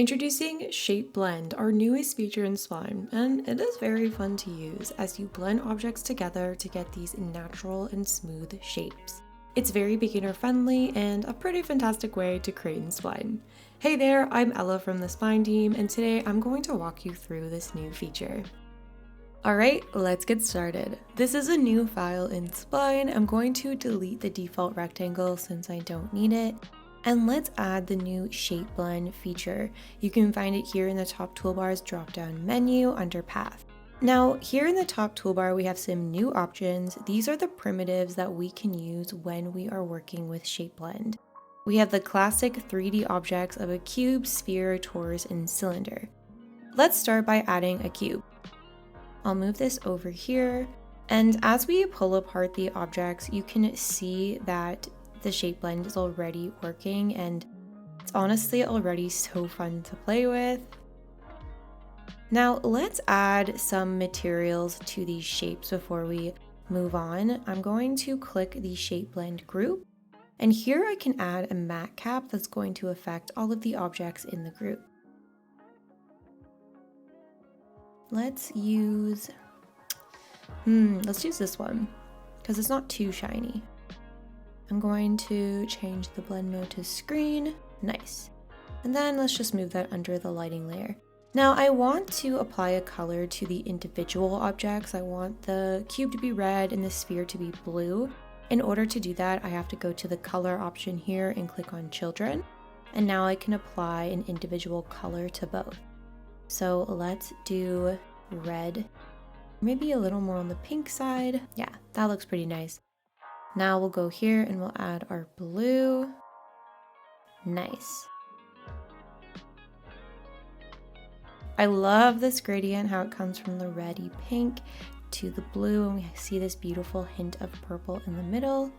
Introducing Shape Blend, our newest feature in Spline, and it is very fun to use as you blend objects together to get these natural and smooth shapes. It's very beginner friendly and a pretty fantastic way to create in Spline. Hey there, I'm Ella from the Spline team, and today I'm going to walk you through this new feature. Alright, let's get started. This is a new file in Spline. I'm going to delete the default rectangle since I don't need it. And let's add the new Shape Blend feature. You can find it here in the top toolbar's drop-down menu under Path. Now, here in the top toolbar, we have some new options. These are the primitives that we can use when we are working with Shape Blend. We have the classic 3D objects of a cube, sphere, torus, and cylinder. Let's start by adding a cube. I'll move this over here, and as we pull apart the objects, you can see that the Shape Blend is already working, and it's honestly already so fun to play with. Now let's add some materials to these shapes before we move on. I'm going to click the Shape Blend group, and here I can add a matte cap that's going to affect all of the objects in the group. Let's use this one because it's not too shiny. I'm going to change the blend mode to screen. Nice. And then let's just move that under the lighting layer. Now I want to apply a color to the individual objects. I want the cube to be red and the sphere to be blue. In order to do that, I have to go to the color option here and click on children. And now I can apply an individual color to both. So let's do red, maybe a little more on the pink side. Yeah, that looks pretty nice. Now we'll go here and we'll add our blue. Nice. I love this gradient, how it comes from the reddy pink to the blue, and we see this beautiful hint of purple in the middle.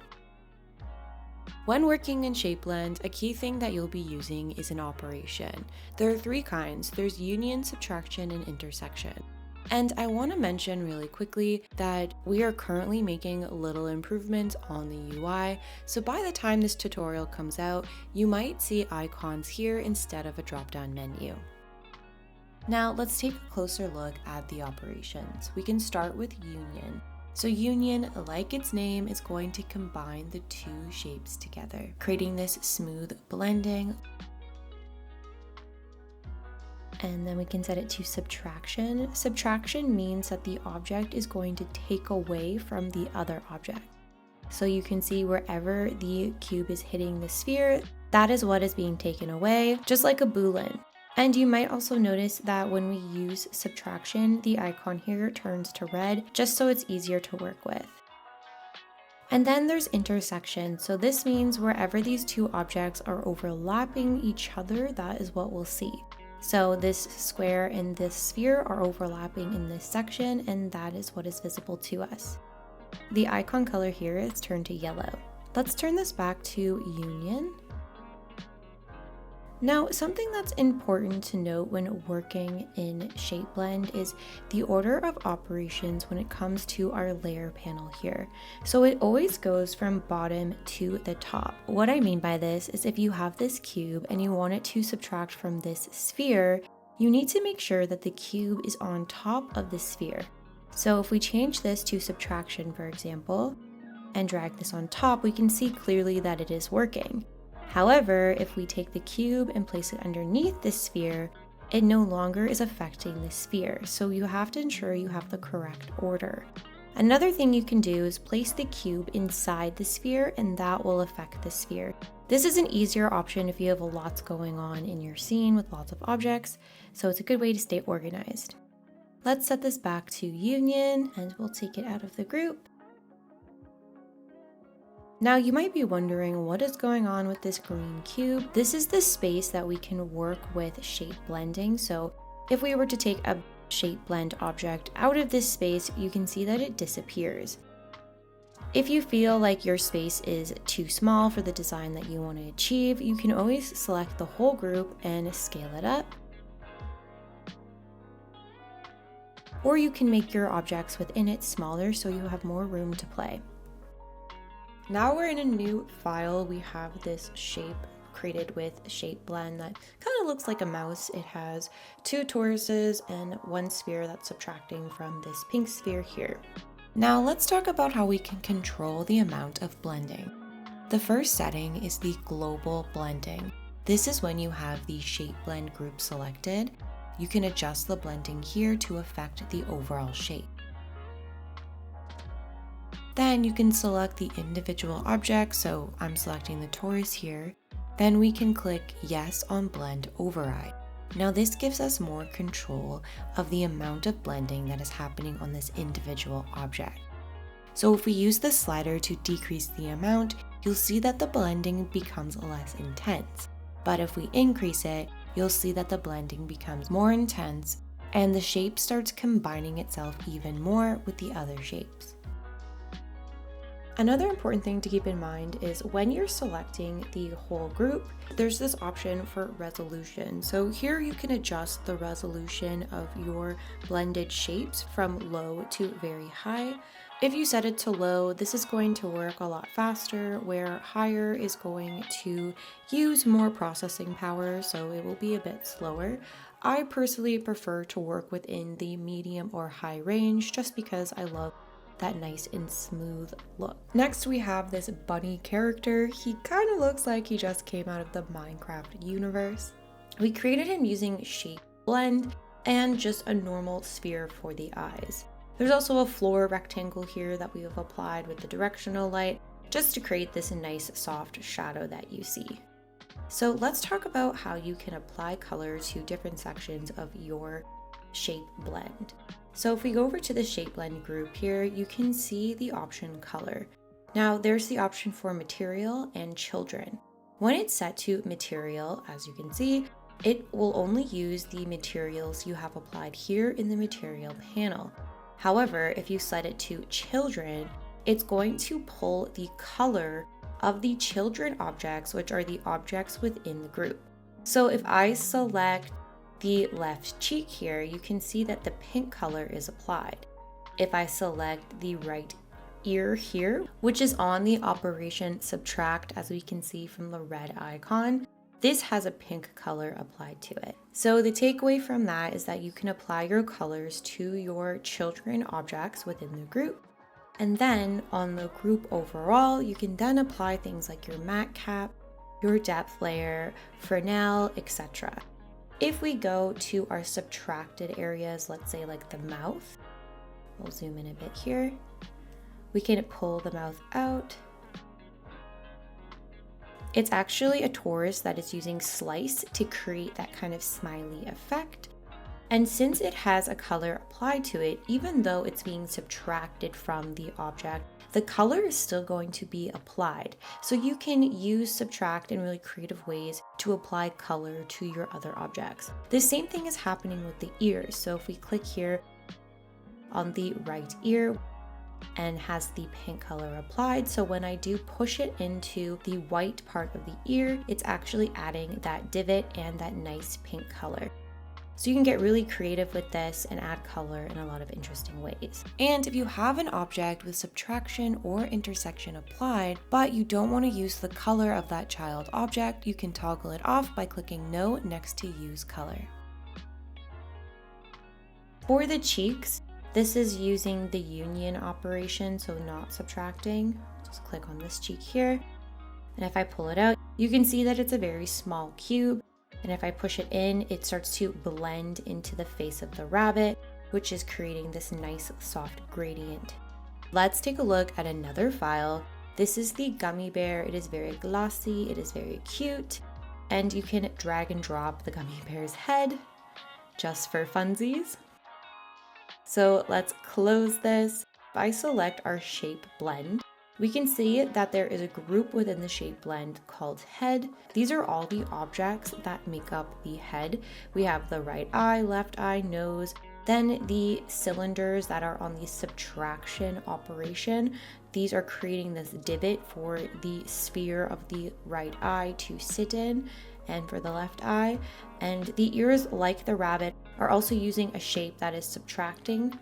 When working in Shape Blend, a key thing that you'll be using is an operation. There are three kinds. There's union, subtraction, and intersection. And I want to mention really quickly that we are currently making little improvements on the UI, so by the time this tutorial comes out, you might see icons here instead of a drop-down menu. Now let's take a closer look at the operations. We can start with union. So union, like its name, is going to combine the two shapes together, creating this smooth blending. And then we can set it to subtraction. Subtraction means that the object is going to take away from the other object. So you can see wherever the cube is hitting the sphere, that is what is being taken away, just like a boolean. And you might also notice that when we use subtraction, the icon here turns to red, just so it's easier to work with. And then there's intersection. So this means wherever these two objects are overlapping each other, that is what we'll see. So this square and this sphere are overlapping in this section, and that is what is visible to us. The icon color here is turned to yellow. Let's turn this back to union. Now, something that's important to note when working in Shape Blend is the order of operations when it comes to our layer panel here. So it always goes from bottom to the top. What I mean by this is if you have this cube and you want it to subtract from this sphere, you need to make sure that the cube is on top of the sphere. So if we change this to subtraction, for example, and drag this on top, we can see clearly that it is working. However, if we take the cube and place it underneath this sphere, it no longer is affecting the sphere, so you have to ensure you have the correct order. Another thing you can do is place the cube inside the sphere, and that will affect the sphere. This is an easier option if you have lots going on in your scene with lots of objects, so it's a good way to stay organized. Let's set this back to union, and we'll take it out of the group. Now you might be wondering what is going on with this green cube. This is the space that we can work with shape blending. So if we were to take a shape blend object out of this space, you can see that it disappears. If you feel like your space is too small for the design that you want to achieve, you can always select the whole group and scale it up. Or you can make your objects within it smaller so you have more room to play. Now we're in a new file. We have this shape created with Shape Blend that kind of looks like a mouse. It has 2 toruses and 1 sphere that's subtracting from this pink sphere here. Now let's talk about how we can control the amount of blending. The first setting is the global blending. This is when you have the Shape Blend group selected. You can adjust the blending here to affect the overall shape. Then you can select the individual object, so I'm selecting the torus here. Then we can click Yes on Blend Override. Now this gives us more control of the amount of blending that is happening on this individual object. So if we use the slider to decrease the amount, you'll see that the blending becomes less intense. But if we increase it, you'll see that the blending becomes more intense and the shape starts combining itself even more with the other shapes. Another important thing to keep in mind is when you're selecting the whole group, there's this option for resolution. So here you can adjust the resolution of your blended shapes from low to very high. If you set it to low, this is going to work a lot faster, where higher is going to use more processing power, so it will be a bit slower. I personally prefer to work within the medium or high range just because I love that nice and smooth look. Next we have this bunny character. He kind of looks like he just came out of the Minecraft universe. We created him using Shape Blend and just a normal sphere for the eyes. There's also a floor rectangle here that we have applied with the directional light just to create this nice soft shadow that you see. So let's talk about how you can apply color to different sections of your Shape Blend. So if we go over to the Shape Blend group here, you can see the option color. Now there's the option for material and children. When it's set to material, as you can see, it will only use the materials you have applied here in the material panel. However, if you set it to children, it's going to pull the color of the children objects, which are the objects within the group. So if I select the left cheek here, you can see that the pink color is applied. If I select the right ear here, which is on the operation subtract, as we can see from the red icon, this has a pink color applied to it. So the takeaway from that is that you can apply your colors to your children objects within the group. And then on the group overall, you can then apply things like your matte cap, your depth layer, Fresnel, etc. If we go to our subtracted areas, let's say like the mouth, we'll zoom in a bit here. We can pull the mouth out. It's actually a torus that is using slice to create that kind of smiley effect. And since it has a color applied to it, even though it's being subtracted from the object, the color is still going to be applied. So you can use subtract in really creative ways to apply color to your other objects. The same thing is happening with the ears. So if we click here on the right ear, and has the pink color applied, so when I do push it into the white part of the ear, it's actually adding that divot and that nice pink color. So you can get really creative with this and add color in a lot of interesting ways. And if you have an object with subtraction or intersection applied, but you don't want to use the color of that child object, you can toggle it off by clicking No next to Use Color. For the cheeks, this is using the union operation, so not subtracting. Just click on this cheek here. And if I pull it out, you can see that it's a very small cube. And if I push it in, it starts to blend into the face of the rabbit, which is creating this nice soft gradient. Let's take a look at another file. This is the gummy bear. It is very glossy, it is very cute, and you can drag and drop the gummy bear's head just for funsies. So let's close this. If I select our Shape Blend, we can see that there is a group within the Shape Blend called Head. These are all the objects that make up the head. We have the right eye, left eye, nose, then the cylinders that are on the subtraction operation. These are creating this divot for the sphere of the right eye to sit in, and for the left eye. And the ears, like the rabbit, are also using a shape that is subtracting.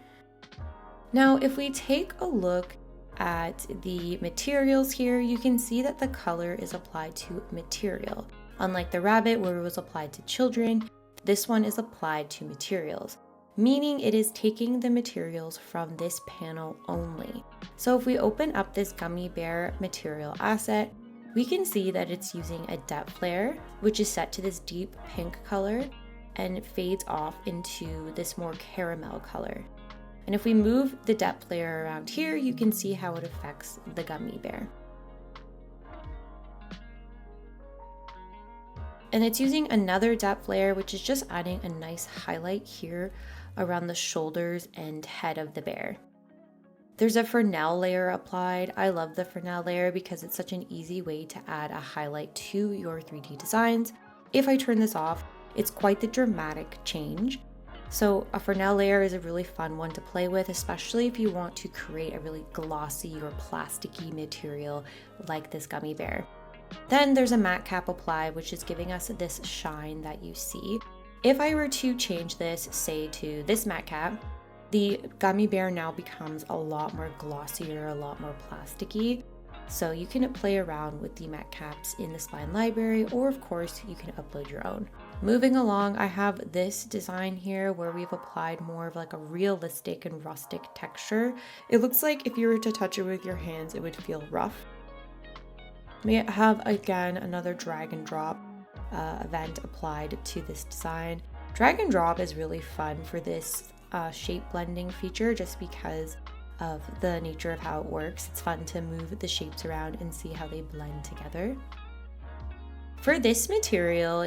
Now, if we take a look at the materials here, you can see that the color is applied to material. Unlike the rabbit where it was applied to children, this one is applied to materials, meaning it is taking the materials from this panel only. So if we open up this gummy bear material asset, we can see that it's using a depth layer, which is set to this deep pink color and fades off into this more caramel color. And if we move the depth layer around here, you can see how it affects the gummy bear. And it's using another depth layer, which is just adding a nice highlight here around the shoulders and head of the bear. There's a Fresnel layer applied. I love the Fresnel layer because it's such an easy way to add a highlight to your 3D designs. If I turn this off, it's quite the dramatic change. So a Fresnel layer is a really fun one to play with, especially if you want to create a really glossy or plasticky material like this gummy bear. Then there's a matte cap applied, which is giving us this shine that you see. If I were to change this, say to this matte cap, the gummy bear now becomes a lot more glossier, a lot more plasticky. So you can play around with the matte caps in the Spline library, or of course you can upload your own. Moving along, I have this design here where we've applied more of like a realistic and rustic texture. It looks like if you were to touch it with your hands, it would feel rough. We have again another drag and drop event applied to this design. Drag and drop is really fun for this shape blending feature just because of the nature of how it works. It's fun to move the shapes around and see how they blend together. For this material,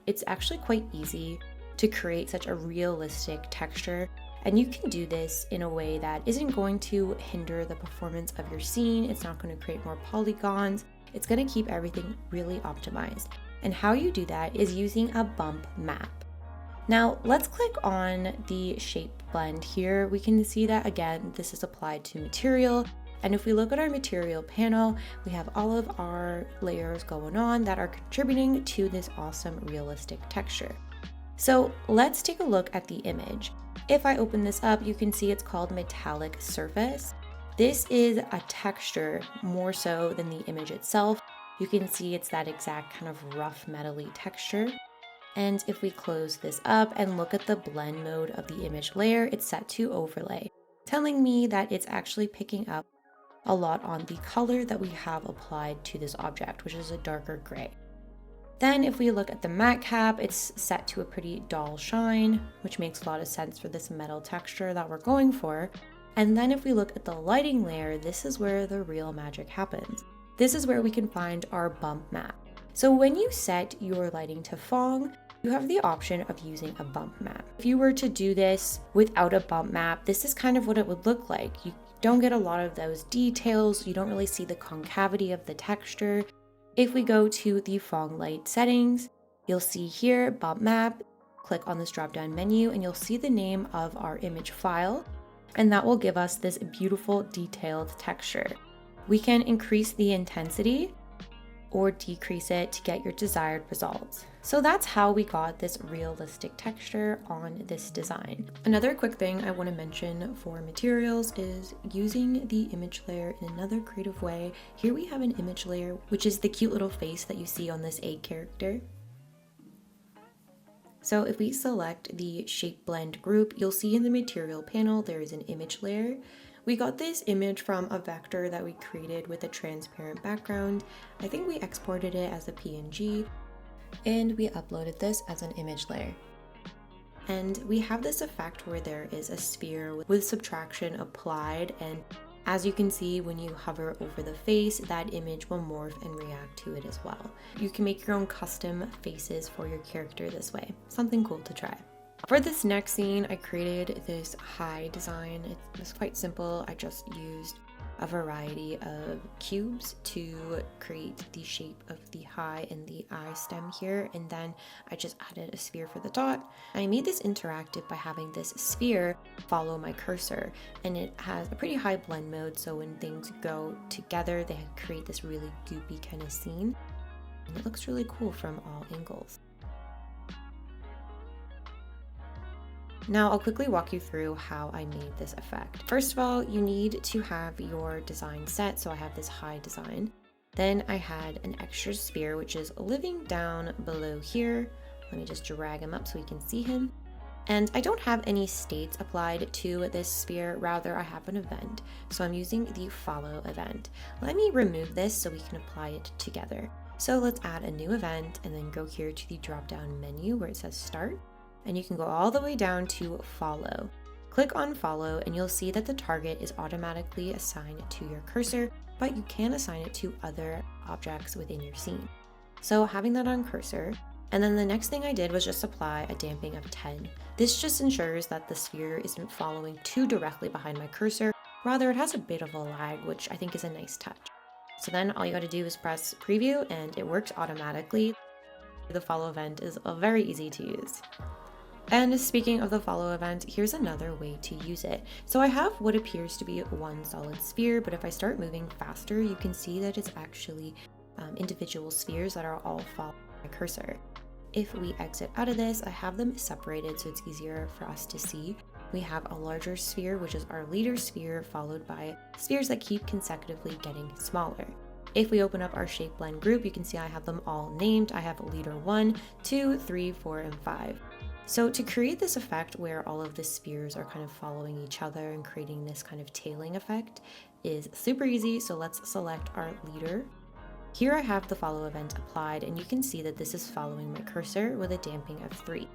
it's actually quite easy to create such a realistic texture, and you can do this in a way that isn't going to hinder the performance of your scene. It's not going to create more polygons. It's going to keep everything really optimized. And how you do that is using a bump map. Now let's click on the shape blend here. We can see that again, this is applied to material. And if we look at our material panel, we have all of our layers going on that are contributing to this awesome realistic texture. So let's take a look at the image. If I open this up, you can see it's called metallic surface. This is a texture more so than the image itself. You can see it's that exact kind of rough metally texture. And if we close this up and look at the blend mode of the image layer, it's set to overlay, telling me that it's actually picking up a lot on the color that we have applied to this object, which is a darker gray. Then if we look at the matte cap, it's set to a pretty dull shine, which makes a lot of sense for this metal texture that we're going for. And then if we look at the lighting layer, this is where the real magic happens. This is where we can find our bump map. So when you set your lighting to Phong, you have the option of using a bump map. If you were to do this without a bump map, this is kind of what it would look like. You don't get a lot of those details. You don't really see the concavity of the texture. If we go to the Phong light settings, you'll see here bump map, click on this drop down menu and you'll see the name of our image file, and that will give us this beautiful detailed texture. We can increase the intensity or decrease it to get your desired results. So that's how we got this realistic texture on this design. Another quick thing I want to mention for materials is using the image layer in another creative way. Here we have an image layer, which is the cute little face that you see on this egg character. So if we select the shape blend group, you'll see in the material panel there is an image layer. We got this image from a vector that we created with a transparent background. I think we exported it as a PNG and we uploaded this as an image layer. And we have this effect where there is a sphere with subtraction applied, and as you can see, when you hover over the face, that image will morph and react to it as well. You can make your own custom faces for your character this way. Something cool to try. For this next scene, I created this high design. It was quite simple. I just used a variety of cubes to create the shape of the high and the eye stem here, and then I just added a sphere for the dot. I made this interactive by having this sphere follow my cursor, and it has a pretty high blend mode, so when things go together, they create this really goopy kind of scene, and it looks really cool from all angles. Now I'll quickly walk you through how I made this effect. First of all, you need to have your design set. So I have this high design. Then I had an extra sphere, which is living down below here. Let me just drag him up so we can see him. And I don't have any states applied to this sphere, rather I have an event. So I'm using the follow event. Let me remove this so we can apply it together. So let's add a new event and then go here to the drop-down menu where it says start. And you can go all the way down to follow. Click on follow and you'll see that the target is automatically assigned to your cursor, but you can assign it to other objects within your scene. So having that on cursor, and then the next thing I did was just apply a damping of 10. This just ensures that the sphere isn't following too directly behind my cursor, rather it has a bit of a lag, which I think is a nice touch. So then all you gotta do is press preview and it works automatically. The follow event is very easy to use. And speaking of the follow event, here's another way to use it. So I have what appears to be one solid sphere, but if I start moving faster, you can see that it's actually individual spheres that are all following my cursor. If we exit out of this, I have them separated so it's easier for us to see. We have a larger sphere, which is our leader sphere, followed by spheres that keep consecutively getting smaller. If we open up our shape blend group, you can see I have them all named. I have leader 1, 2, 3, 4, and 5. So to create this effect where all of the spheres are kind of following each other and creating this kind of tailing effect is super easy. So let's select our leader. Here I have the follow event applied and you can see that this is following my cursor with a damping of 3.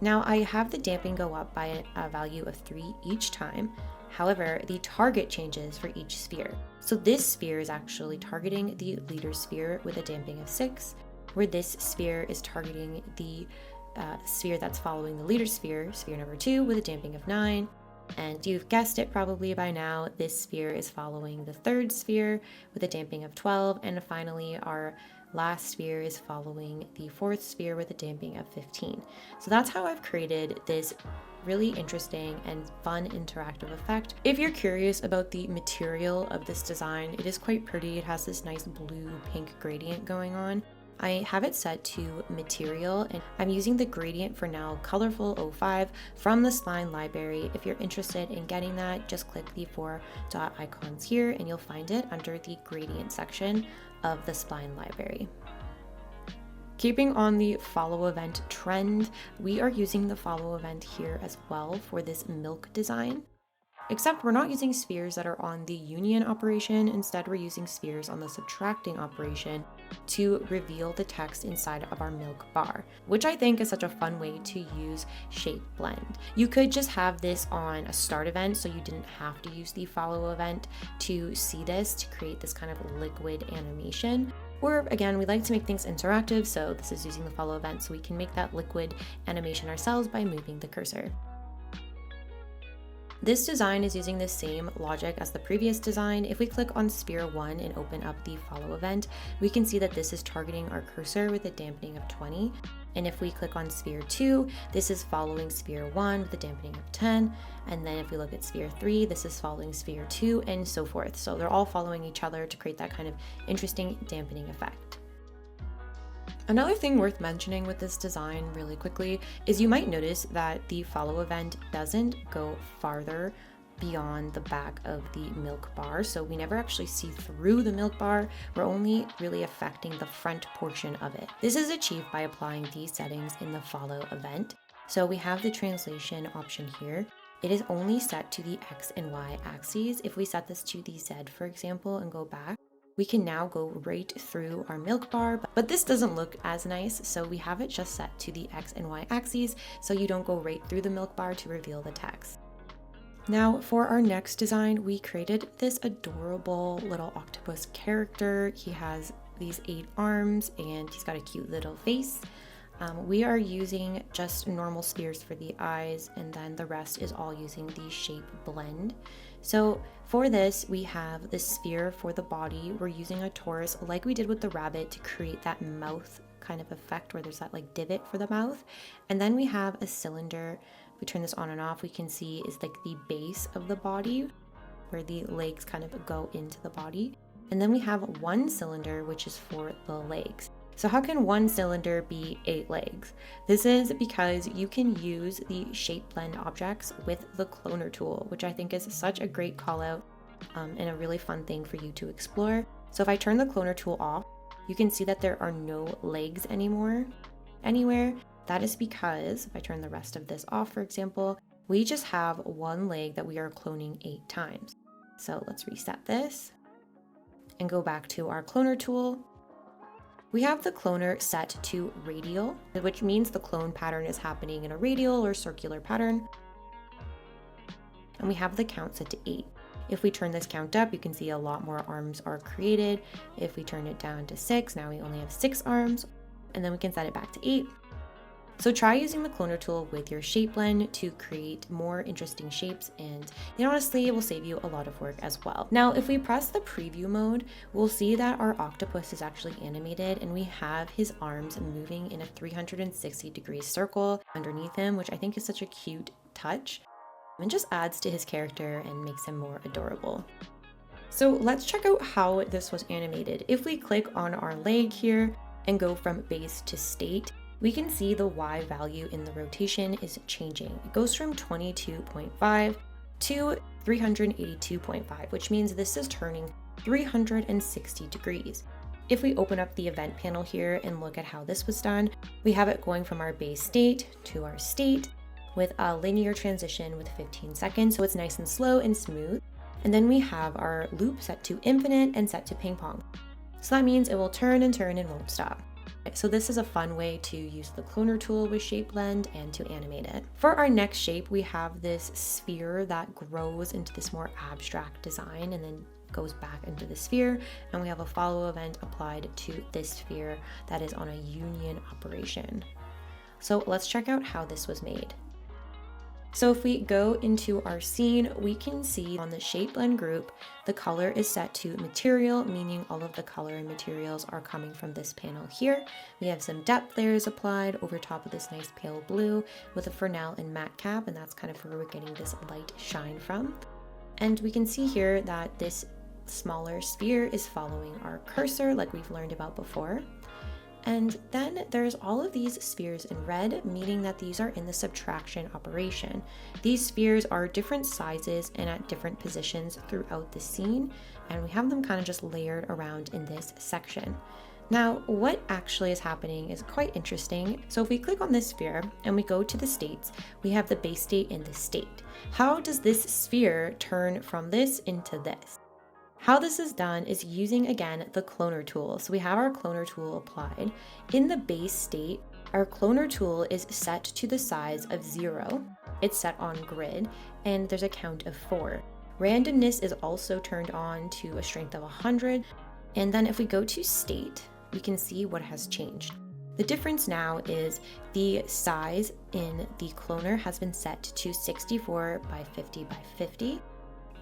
Now I have the damping go up by a value of 3 each time. However, the target changes for each sphere. So this sphere is actually targeting the leader sphere with a damping of 6, where this sphere is targeting the sphere that's following the leader sphere, sphere number 2, with a damping of 9. And you've guessed it probably by now, this sphere is following the third sphere with a damping of 12. And finally, our last sphere is following the fourth sphere with a damping of 15. So that's how I've created this really interesting and fun interactive effect. If you're curious about the material of this design, it is quite pretty. It has this nice blue-pink gradient going on. I have it set to material and I'm using the gradient for now Colorful 05 from the Spline library. If you're interested in getting that, just click the 4 dot icons here and you'll find it under the gradient section of the Spline library. Keeping on the follow event trend, we are using the follow event here as well for this milk design. Except we're not using spheres that are on the union operation. Instead, we're using spheres on the subtracting operation to reveal the text inside of our milk bar, which I think is such a fun way to use shape blend. You could just have this on a start event, so you didn't have to use the follow event to see this, to create this kind of liquid animation. Or again, we like to make things interactive, so this is using the follow event so we can make that liquid animation ourselves by moving the cursor. This design is using the same logic as the previous design. If we click on sphere 1 and open up the follow event, we can see that this is targeting our cursor with a dampening of 20. And if we click on sphere 2, this is following sphere 1 with a dampening of 10. And then if we look at sphere 3, this is following sphere 2 and so forth. So they're all following each other to create that kind of interesting dampening effect. Another thing worth mentioning with this design really quickly is you might notice that the follow event doesn't go farther beyond the back of the milk bar. So we never actually see through the milk bar. We're only really affecting the front portion of it. This is achieved by applying these settings in the follow event. So we have the translation option here. It is only set to the X and Y axes. If we set this to the Z, for example, and go back, we can now go right through our milk bar, but this doesn't look as nice, so we have it just set to the X and Y axes so you don't go right through the milk bar to reveal the text. Now for our next design, we created this adorable little octopus character. He has these 8 arms and he's got a cute little face. We are using just normal spheres for the eyes, and then the rest is all using the shape blend. So for this, we have the sphere for the body. We're using a torus like we did with the rabbit to create that mouth kind of effect where there's that like divot for the mouth. And then we have a cylinder. If we turn this on and off, we can see is like the base of the body where the legs kind of go into the body. And then we have one cylinder, which is for the legs. So how can one cylinder be 8 legs? This is because you can use the shape blend objects with the cloner tool, which I think is such a great call out and a really fun thing for you to explore. So if I turn the cloner tool off, you can see that there are no legs anymore anywhere. That is because if I turn the rest of this off, for example, we just have one leg that we are cloning 8 times. So let's reset this and go back to our cloner tool. We have the cloner set to radial, which means the clone pattern is happening in a radial or circular pattern. And we have the count set to 8. If we turn this count up, you can see a lot more arms are created. If we turn it down to 6, now we only have 6 arms, and then we can set it back to 8. So try using the cloner tool with your shape blend to create more interesting shapes, and honestly, it will save you a lot of work as well. Now, if we press the preview mode, we'll see that our octopus is actually animated and we have his arms moving in a 360-degree circle underneath him, which I think is such a cute touch and just adds to his character and makes him more adorable. So let's check out how this was animated. If we click on our leg here and go from base to state, we can see the Y value in the rotation is changing. It goes from 22.5 to 382.5, which means this is turning 360 degrees. If we open up the event panel here and look at how this was done, we have it going from our base state to our state with a linear transition with 15 seconds, so it's nice and slow and smooth. And then we have our loop set to infinite and set to ping pong. So that means it will turn and won't stop. So this is a fun way to use the cloner tool with shape blend and to animate it. For our next shape, we have this sphere that grows into this more abstract design and then goes back into the sphere, and we have a follow event applied to this sphere that is on a union operation. So let's check out how this was made. So if we go into our scene, we can see on the shape blend group, the color is set to material, meaning all of the color and materials are coming from this panel here. We have some depth layers applied over top of this nice pale blue with a Fresnel and matte cap, and that's kind of where we're getting this light shine from. And we can see here that this smaller sphere is following our cursor like we've learned about before. And then there's all of these spheres in red, meaning that these are in the subtraction operation. These spheres are different sizes and at different positions throughout the scene, and we have them kind of just layered around in this section. Now, what actually is happening is quite interesting. So if we click on this sphere and we go to the states, we have the base state and the state. How does this sphere turn from this into this? How this is done is using, again, the cloner tool. So we have our cloner tool applied. In the base state, our cloner tool is set to the size of 0. It's set on grid, and there's a count of 4. Randomness is also turned on to a strength of 100. And then if we go to state, we can see what has changed. The difference now is the size in the cloner has been set to 64 by 50 by 50.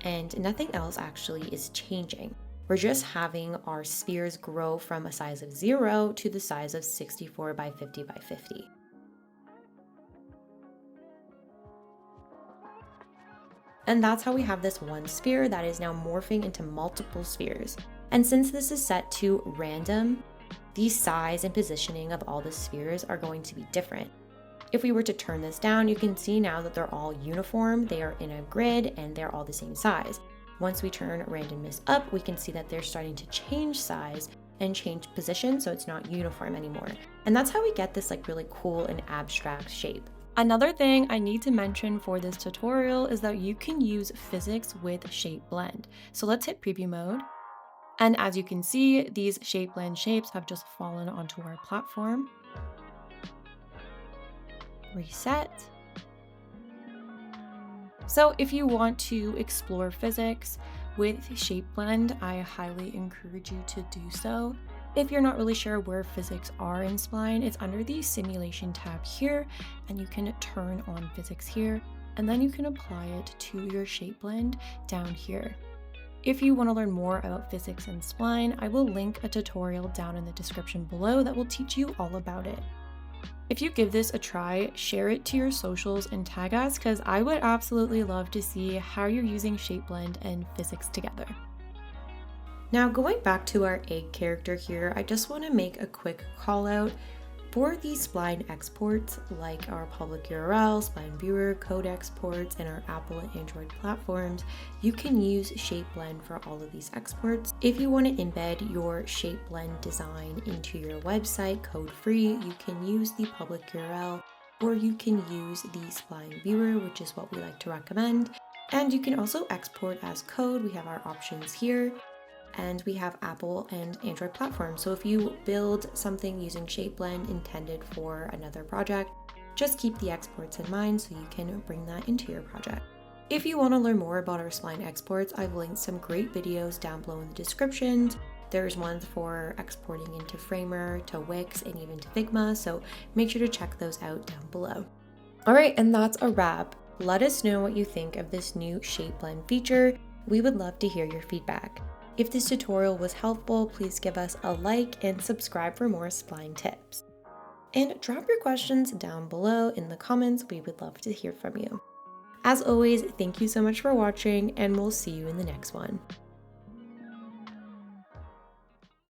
And nothing else actually is changing. We're just having our spheres grow from a size of 0 to the size of 64 by 50 by 50. And that's how we have this one sphere that is now morphing into multiple spheres. And since this is set to random, the size and positioning of all the spheres are going to be different. If we were to turn this down, you can see now that they're all uniform, they are in a grid, and they're all the same size. Once we turn randomness up, we can see that they're starting to change size and change position, so it's not uniform anymore. And that's how we get this like really cool and abstract shape. Another thing I need to mention for this tutorial is that you can use physics with shape blend. So let's hit preview mode. And as you can see, these shape blend shapes have just fallen onto our platform. Reset. So if you want to explore physics with shape blend, I highly encourage you to do so. If you're not really sure where physics are in Spline, it's under the simulation tab here, and you can turn on physics here, and then you can apply it to your shape blend down here. If you want to learn more about physics in Spline, I will link a tutorial down in the description below that will teach you all about it. If you give this a try, share it to your socials and tag us, because I would absolutely love to see how you're using shape blend and physics together. Now going back to our egg character here, I just want to make a quick call out. For the Spline exports, like our public URL, Spline Viewer, code exports, and our Apple and Android platforms, you can use ShapeBlend for all of these exports. If you want to embed your ShapeBlend design into your website code-free, you can use the public URL, or you can use the Spline Viewer, which is what we like to recommend. And you can also export as code. We have our options here. And we have Apple and Android platforms. So if you build something using ShapeBlend intended for another project, just keep the exports in mind so you can bring that into your project. If you want to learn more about our Spline exports, I've linked some great videos down below in the description. There's ones for exporting into Framer, to Wix, and even to Figma, so make sure to check those out down below. All right, and that's a wrap. Let us know what you think of this new ShapeBlend feature. We would love to hear your feedback. If this tutorial was helpful, please give us a like and subscribe for more Spline tips. And drop your questions down below in the comments. We would love to hear from you. As always, thank you so much for watching, and we'll see you in the next one.